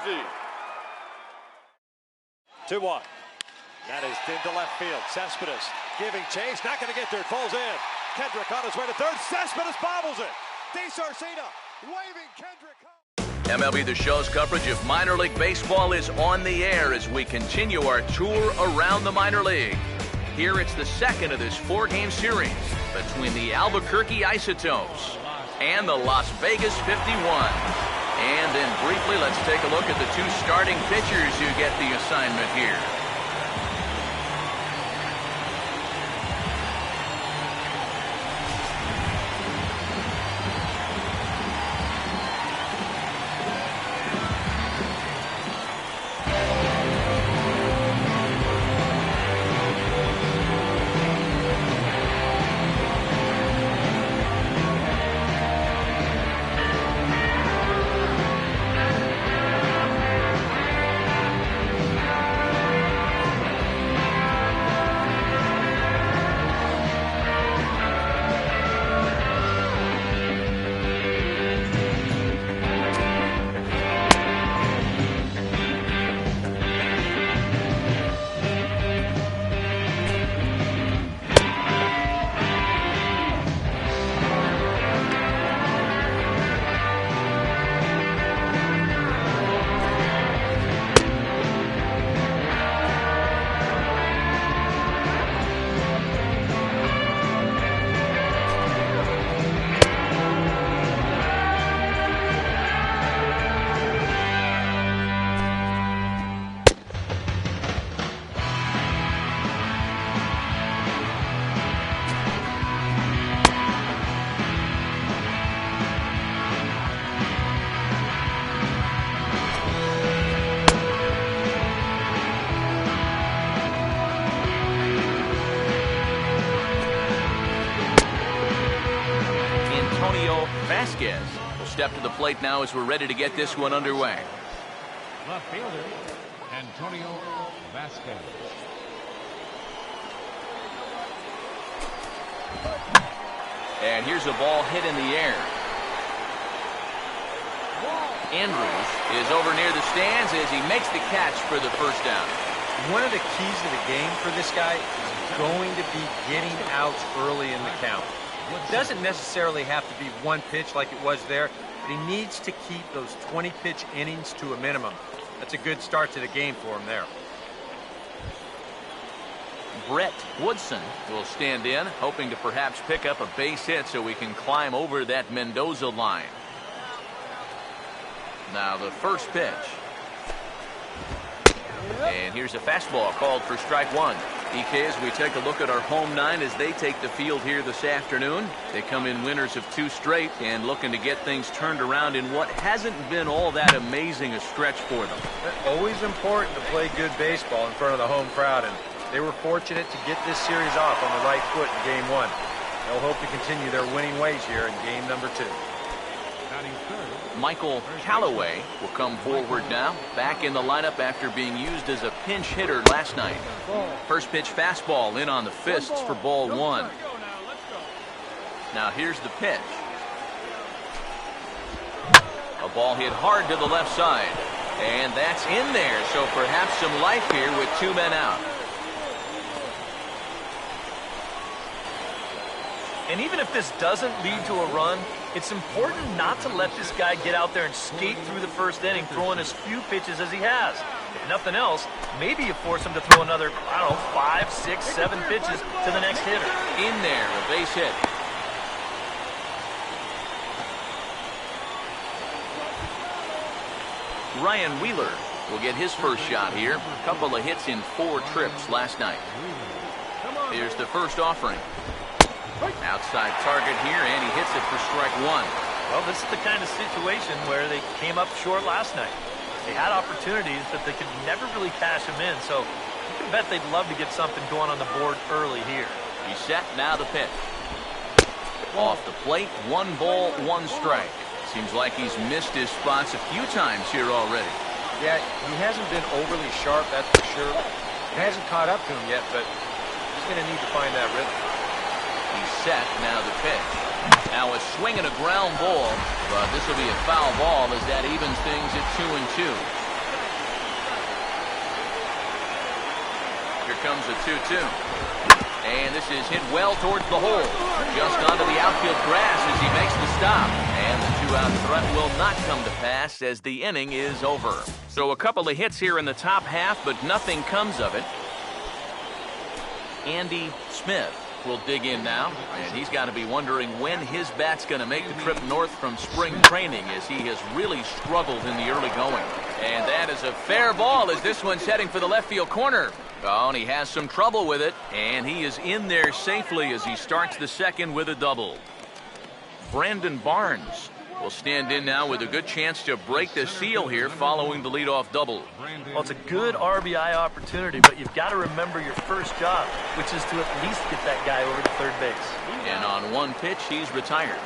easy. 2-1. That is into left field. Cespedes giving chase. Not going to get there. It falls in. Kendrick on his way to third. Cespedes bobbles it. Rtts Aaa waving Kendrick. MLB The Show's coverage of minor league baseball is on the air as we continue our tour around the minor league. Here it's the second of this 4-game series between the Albuquerque Isotopes and the Las Vegas 51. And then briefly, let's take a look at the two starting pitchers who get the assignment here. Will step to the plate now as we're ready to get this one underway. Left fielder, Antonio Vasquez. And here's a ball hit in the air. Andrews is over near the stands as he makes the catch for the first down. One of the keys to the game for this guy is going to be getting outs early in the count. It doesn't necessarily have to be one pitch like it was there, but he needs to keep those 20-pitch innings to a minimum. That's a good start to the game for him there. Brett Woodson will stand in, hoping to perhaps pick up a base hit so we can climb over that Mendoza line. Now the first pitch. And here's a fastball called for strike one. EK, as we take a look at our home nine as they take the field here this afternoon. They come in winners of 2 straight and looking to get things turned around in what hasn't been all that amazing a stretch for them. Always important to play good baseball in front of the home crowd, and they were fortunate to get this series off on the right foot in game 1. They'll hope to continue their winning ways here in game number 2. Michael Callaway will come forward now, back in the lineup after being used as a pinch hitter last night. First pitch fastball in on the fists for ball 1. Now here's the pitch. A ball hit hard to the left side, and that's in there, so perhaps some life here with 2 men out. And even if this doesn't lead to a run, it's important not to let this guy get out there and skate through the first inning, throwing as few pitches as he has. If nothing else, maybe you force him to throw another, 5, 6, 7 pitches to the next hitter. In there, a base hit. Ryan Wheeler will get his first shot here. A couple of hits in 4 trips last night. Here's the first offering. Outside target here, and he hits it for strike 1. Well, this is the kind of situation where they came up short last night. They had opportunities, but they could never really cash them in, so you can bet they'd love to get something going on the board early here. He's set, now the pitch. Off the plate, 1 ball, 1 strike. Seems like he's missed his spots a few times here already. Yeah, he hasn't been overly sharp, that's for sure. It hasn't caught up to him yet, but he's going to need to find that rhythm. He's set, now the pitch. Now a swing and a ground ball, but this will be a foul ball as that evens things at 2-2. comes a 2-2. And this is hit well towards the hole. Just onto the outfield grass as he makes the stop. And the two-out threat will not come to pass as the inning is over. So a couple of hits here in the top half, but nothing comes of it. Andy Smith will dig in now, and he's got to be wondering when his bat's going to make the trip north from spring training, as he has really struggled in the early going. And that is a fair ball as this one's heading for the left field corner. Oh, and he has some trouble with it, and he is in there safely as he starts the second with a double. Brandon Barnes will stand in now with a good chance to break the seal here following the leadoff double. Well, it's a good RBI opportunity, but you've got to remember your first job, which is to at least get that guy over to third base. And on one pitch, he's retired.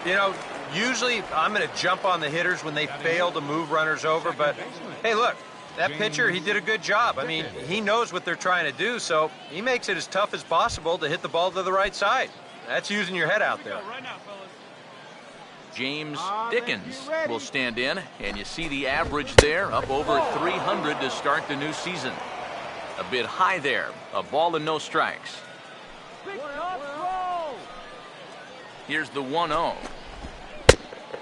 You know, usually I'm going to jump on the hitters when they fail to move runners over, but hey, look, that pitcher, he did a good job. I mean, he knows what they're trying to do, so he makes it as tough as possible to hit the ball to the right side. That's using your head out there. James Dickens will stand in, and you see the average there, up over 300 to start the new season. A bit high there, a ball and no strikes. Here's the 1-0.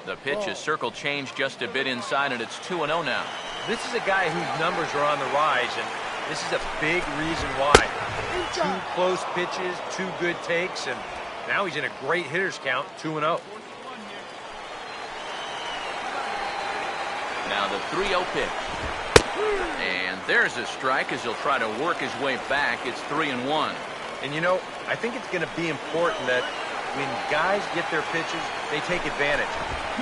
The pitch is circle changed just a bit inside, and it's 2-0 now. This is a guy whose numbers are on the rise, and this is a big reason why. 2 close pitches, 2 good takes, and now he's in a great hitter's count, 2-0. Now the 3-0 pitch. And there's a strike as he'll try to work his way back. It's 3-1. And you know, I think it's going to be important that when guys get their pitches, they take advantage.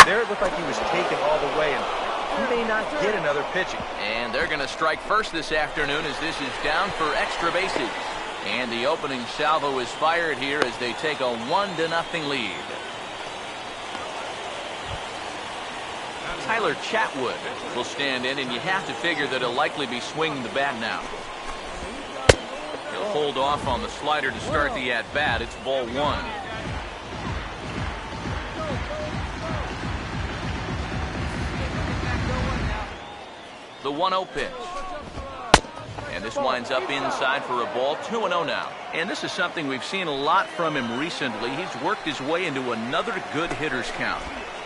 There it looked like he was taken all the way, and he may not get another pitching. And they're going to strike first this afternoon as this is down for extra bases. And the opening salvo is fired here as they take a 1-0 lead. Tyler Chatwood will stand in, and you have to figure that he'll likely be swinging the bat now. He'll hold off on the slider to start the at-bat. It's ball 1. The 1-0 pitch. And this winds up inside for a ball. 2-0 now. And this is something we've seen a lot from him recently. He's worked his way into another good hitter's count.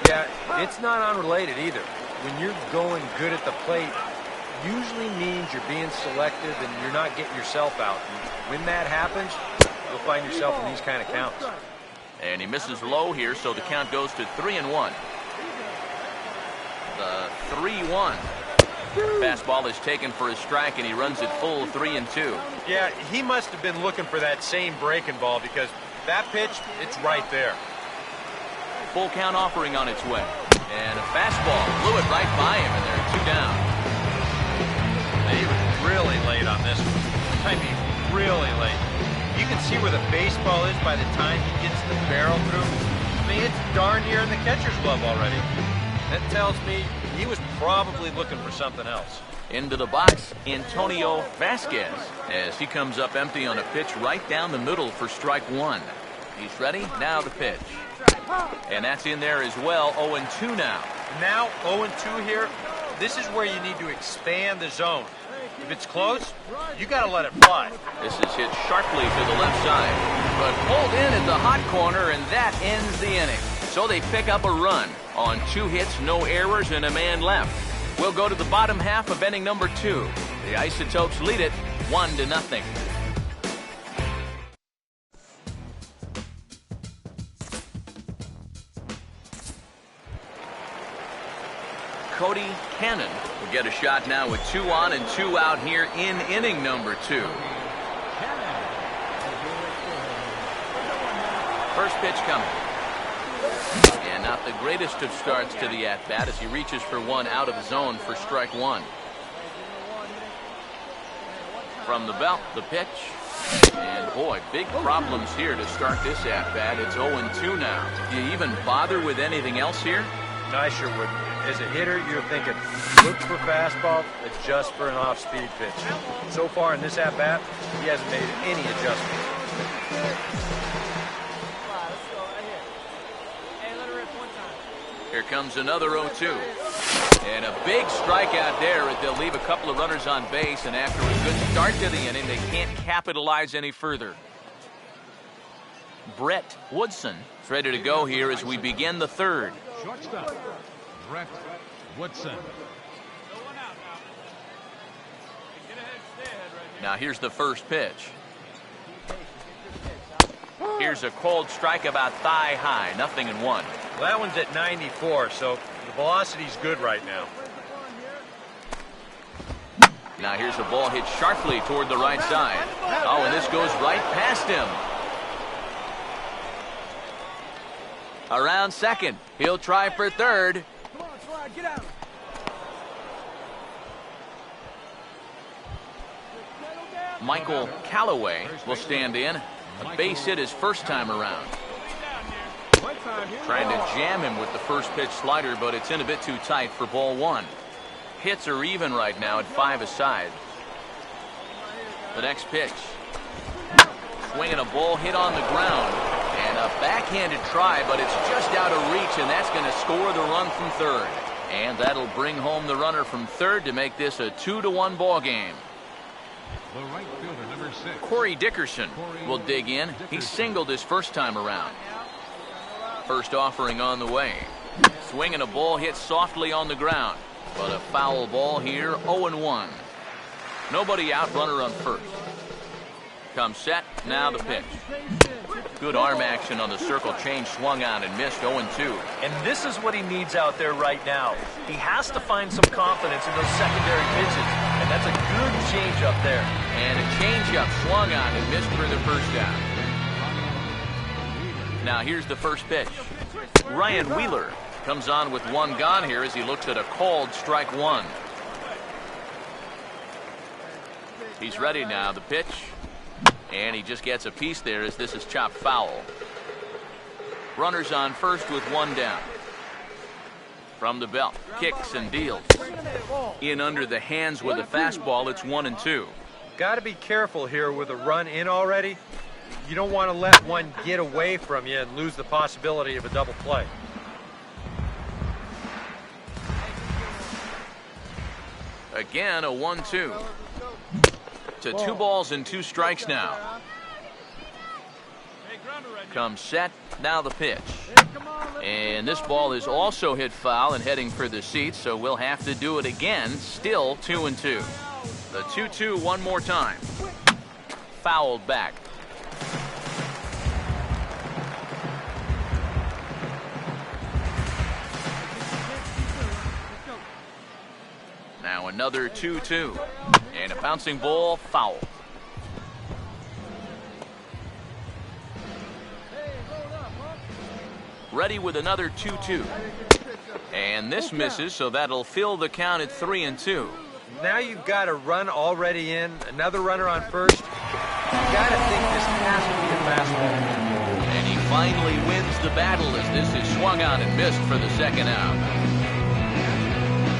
Yeah, it's not unrelated either. When you're going good at the plate, usually means you're being selective and you're not getting yourself out. And when that happens, you'll find yourself in these kind of counts. And he misses low here, so the count goes to 3-1. The 3-1. Fastball is taken for a strike, and he runs it full 3-2. Yeah, he must have been looking for that same breaking ball because that pitch, it's right there. Full count offering on its way. And a fastball blew it right by him, and there are 2 down. He was really late on this one. I mean, really late. You can see where the baseball is by the time he gets the barrel through. I mean, it's darn near in the catcher's glove already. That tells me he was probably looking for something else. Into the box, Antonio Vasquez, as he comes up empty on a pitch right down the middle for strike 1. He's ready. Now the pitch. And that's in there as well. 0-2 now. Now 0-2 here. This is where you need to expand the zone. If it's close, you got to let it fly. This is hit sharply to the left side, but pulled in at the hot corner, and that ends the inning. So they pick up a run on 2 hits, no errors, and a man left. We'll go to the bottom half of inning number 2. The Isotopes lead it 1-0. Cody Cannon will get a shot now with 2 on and 2 out here in inning number 2. First pitch coming. And not the greatest of starts to the at-bat as he reaches for 1 out of the zone for strike 1. From the belt, the pitch. And boy, big problems here to start this at-bat. It's 0-2 now. Do you even bother with anything else here? No, I sure wouldn't. As a hitter, you're thinking, look for fastball, adjust for an off-speed pitch. So far in this at-bat, he hasn't made any adjustments. Here comes another 0-2. And a big strikeout there. They'll leave a couple of runners on base, and after a good start to the inning, they can't capitalize any further. Brett Woodson is ready to go here as we begin the third. Shortstop, Brett Woodson. Now here's the first pitch. Here's a cold strike about thigh high, 0-1. Well, that one's at 94, so the velocity's good right now. Now here's a ball hit sharply toward the right side. Oh, and this goes right past him. Around second. He'll try for third. Come on, Slide, get out. Michael Callaway will stand in. A base hit his first time around. Trying to jam him with the first pitch slider, but it's in a bit too tight for ball one. Hits are even right now at 5 aside. The next pitch. Swinging a ball hit on the ground. And a backhanded try, but it's just out of reach, and that's going to score the run from third. And that'll bring home the runner from third to make this a 2-1 ball game. The right fielder, number 6. Corey Dickerson will dig in. He singled his first time around. First offering on the way. Swinging a ball hit softly on the ground. But a foul ball here, 0-1. Nobody out, runner on first. Comes set, now the pitch. Good arm action on the circle change, swung on and missed, 0-2. And this is what he needs out there right now. He has to find some confidence in those secondary pitches, and that's a good change up there. And a change-up swung on and missed for the first down. Now here's the first pitch. Ryan Wheeler comes on with one gone here as he looks at a called strike one. He's ready now, the pitch. And he just gets a piece there as this is chopped foul. Runners on first with one down. From the belt, kicks and deals. In under the hands with a fastball, it's 1-2. Got to be careful here with a run in already. You don't want to let one get away from you and lose the possibility of a double play. Again, a 1-2. To 2 balls and 2 strikes now. Comes set, now the pitch. And this ball is also hit foul and heading for the seats, so we'll have to do it again. Still 2-2. The 2-2 one more time. Fouled back. Now another 2-2. And a bouncing ball, foul. Ready with another 2-2. And this misses, so that'll fill the count at 3-2. Now you've got a run already in, another runner on first. You got to think this has to be a fastball. And he finally wins the battle as this is swung on and missed for the second out.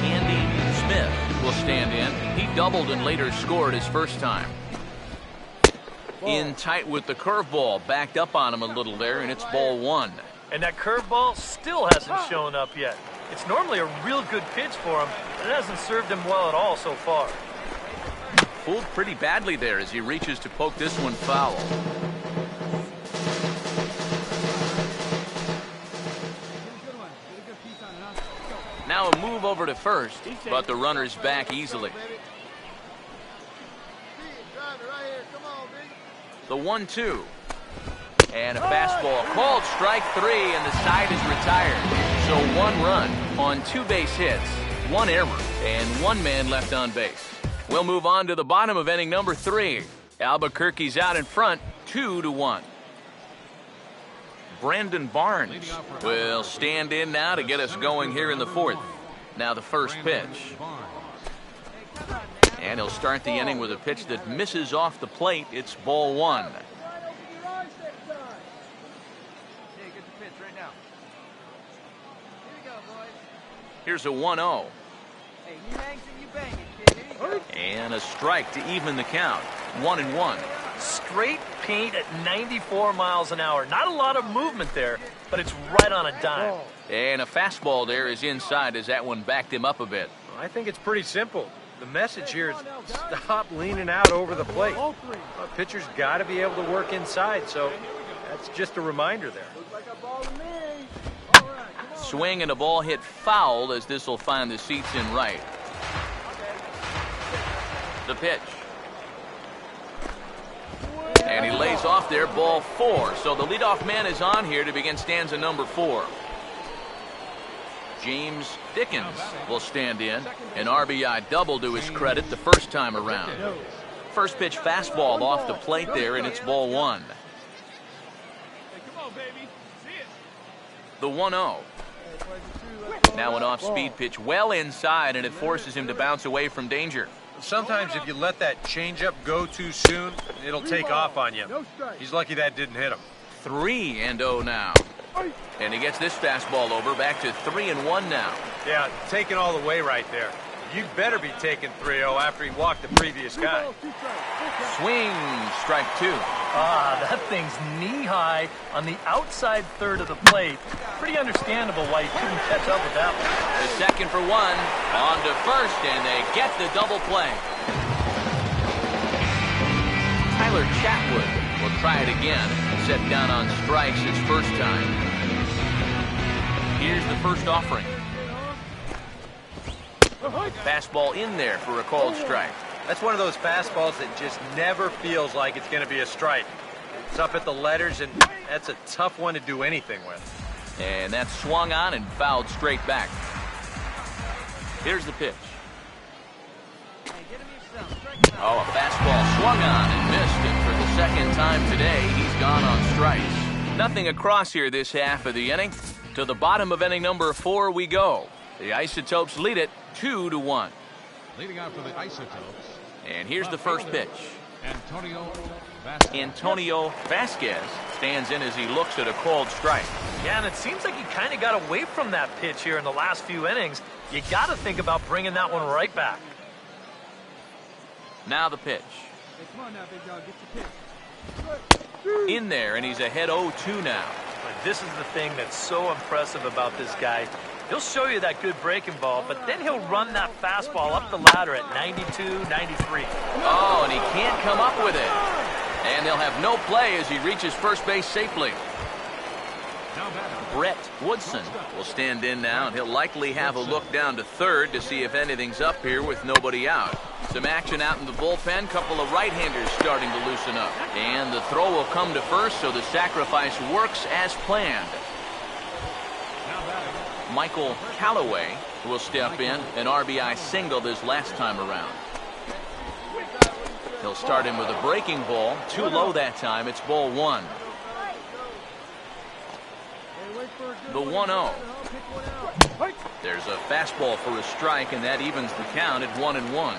Andy Smith will stand in. He doubled and later scored his first time. In tight with the curveball, backed up on him a little there, and it's ball one. And that curveball still hasn't shown up yet. It's normally a real good pitch for him, but it hasn't served him well at all so far. Fooled pretty badly there as he reaches to poke this one foul. Now a move over to first, but the runner's back easily. The 1-2. And a fastball called strike 3, and the side is retired. So 1 run on 2 base hits, 1 error, and 1 man left on base. We'll move on to the bottom of inning number 3. Albuquerque's out in front, 2-1. Brandon Barnes will stand in now to get us going here in the 4th. Now the first pitch. And he'll start the inning with a pitch that misses off the plate. It's ball 1. Here's a 1-0. And a strike to even the count. 1-1. Straight paint at 94 miles an hour. Not a lot of movement there, but it's right on a dime. And a fastball there is inside as that one backed him up a bit. I think it's pretty simple. The message here is stop leaning out over the plate. Pitcher's got to be able to work inside, so that's just a reminder there. Swing and a ball hit foul as this will find the seats in right. The pitch. And he lays off there, ball 4. So the leadoff man is on here to begin stanza number 4. James Dickens will stand in. An RBI double to his credit the first time around. First pitch fastball off the plate there, and it's ball 1. The 1-0. Now an off-speed pitch well inside, and it forces him to bounce away from danger. Sometimes if you let that changeup go too soon, it'll take off on you. He's lucky that didn't hit him. 3-0 now. And he gets this fastball over, back to 3-1 now. Yeah, taking all the way right there. You'd better be taking 3-0 after he walked the previous guy. Swing, strike 2. That thing's knee-high on the outside third of the plate. Pretty understandable why he couldn't catch up with that one. The second for 1, on to first, and they get the double play. Tyler Chatwood will try it again, set down on strikes his first time. Here's the first offering. Fastball in there for a called strike. That's one of those fastballs that just never feels like it's going to be a strike. It's up at the letters, and that's a tough one to do anything with. And that's swung on and fouled straight back. Here's the pitch. Oh, a fastball swung on and missed, and for the second time today, he's gone on strikes. Nothing across here this half of the inning. To the bottom of inning number 4 we go. The Isotopes lead it 2-1. Leading out for the Isotopes. And here's the first pitch. Antonio Vasquez stands in as he looks at a called strike. Yeah, and it seems like he kind of got away from that pitch here in the last few innings. You got to think about bringing that one right back. Now the pitch. In there, and he's ahead 0-2 now. But this is the thing that's so impressive about this guy. He'll show you that good breaking ball, but then he'll run that fastball up the ladder at 92, 93. Oh, and he can't come up with it. And they'll have no play as he reaches first base safely. Brett Woodson will stand in now, and he'll likely have a look down to third to see if anything's up here with nobody out. Some action out in the bullpen, couple of right-handers starting to loosen up. And the throw will come to first, so the sacrifice works as planned. Michael Callaway will step in, an RBI single this last time around. He'll start him with a breaking ball, too low that time. It's ball 1. The 1-0. There's a fastball for a strike, and that evens the count at 1-1.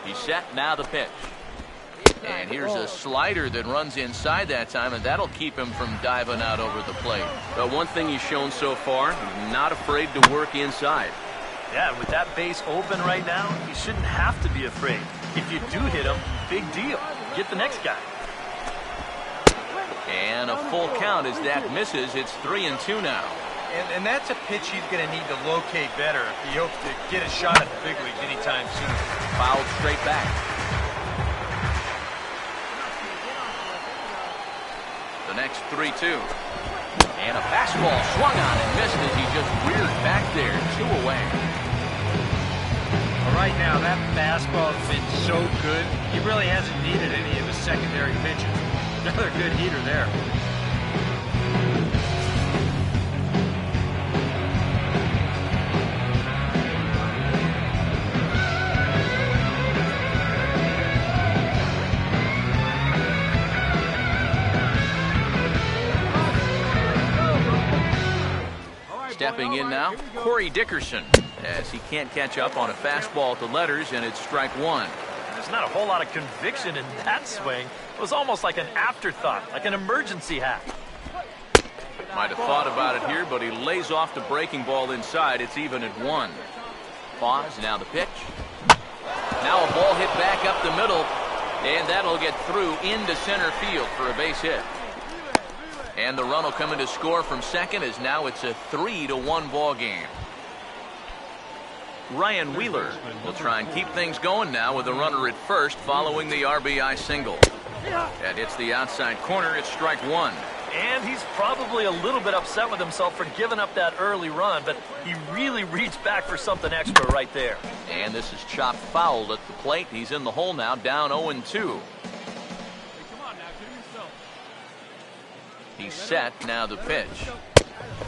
He's set, now the pitch. And here's a slider that runs inside that time, and that'll keep him from diving out over the plate. But one thing he's shown so far, not afraid to work inside. Yeah, with that base open right now, you shouldn't have to be afraid. If you do hit him, big deal. Get the next guy. And a full count as that misses. It's 3-2 now. And that's a pitch he's going to need to locate better if he hopes to get a shot at the big leagues anytime soon. Fouled straight back. The next 3-2. And a fastball swung on and missed as he just reared back there. 2 away. Well, right now, that fastball has been so good, he really hasn't needed any of his secondary pitches. Another good heater there. Stepping in now, Corey Dickerson, as he can't catch up on a fastball to letters, and it's strike 1. There's not a whole lot of conviction in that swing. It was almost like an afterthought, like an emergency hack. Might have thought about it here, but he lays off the breaking ball inside. It's even at 1. Pause, now the pitch. Now a ball hit back up the middle, and that'll get through into center field for a base hit. And the run will come in to score from second, as now it's a 3-1 ball game. Ryan Wheeler will try and keep things going now with a runner at first following the RBI single. That hits the outside corner. It's strike one. And he's probably a little bit upset with himself for giving up that early run, but he really reached back for something extra right there. And this is chopped foul at the plate. He's in the hole now, down 0-2. He's set, now the pitch.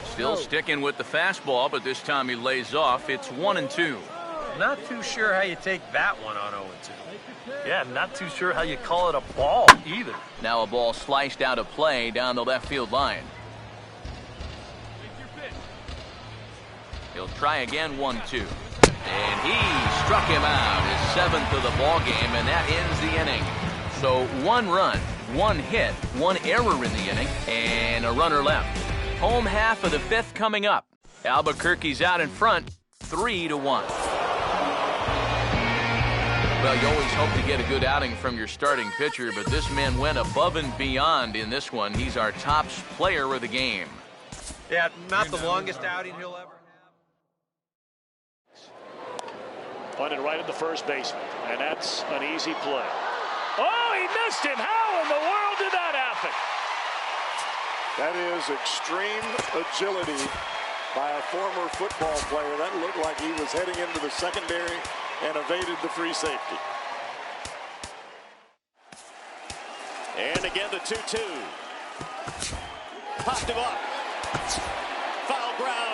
Still sticking with the fastball, but this time he lays off. It's 1-2. Not too sure how you take that one on 0-2. Yeah, not too sure how you call it a ball either. Now a ball sliced out of play down the left field line. He'll try again, 1-2. And he struck him out, his 7th of the ball game, and that ends the inning. So 1 run, 1 hit, 1 error in the inning, and a runner left. Home half of the 5th coming up. Albuquerque's out in front, 3-1. Well, you always hope to get a good outing from your starting pitcher, but this man went above and beyond in this one. He's our top player of the game. Yeah, not the longest outing he'll ever have. Punted right at the first baseman, and that's an easy play. Oh, he missed him. How in the world did that happen? That is extreme agility by a former football player. That looked like he was heading into the secondary and evaded the free safety. And again the 2-2. Popped him up. Foul ground.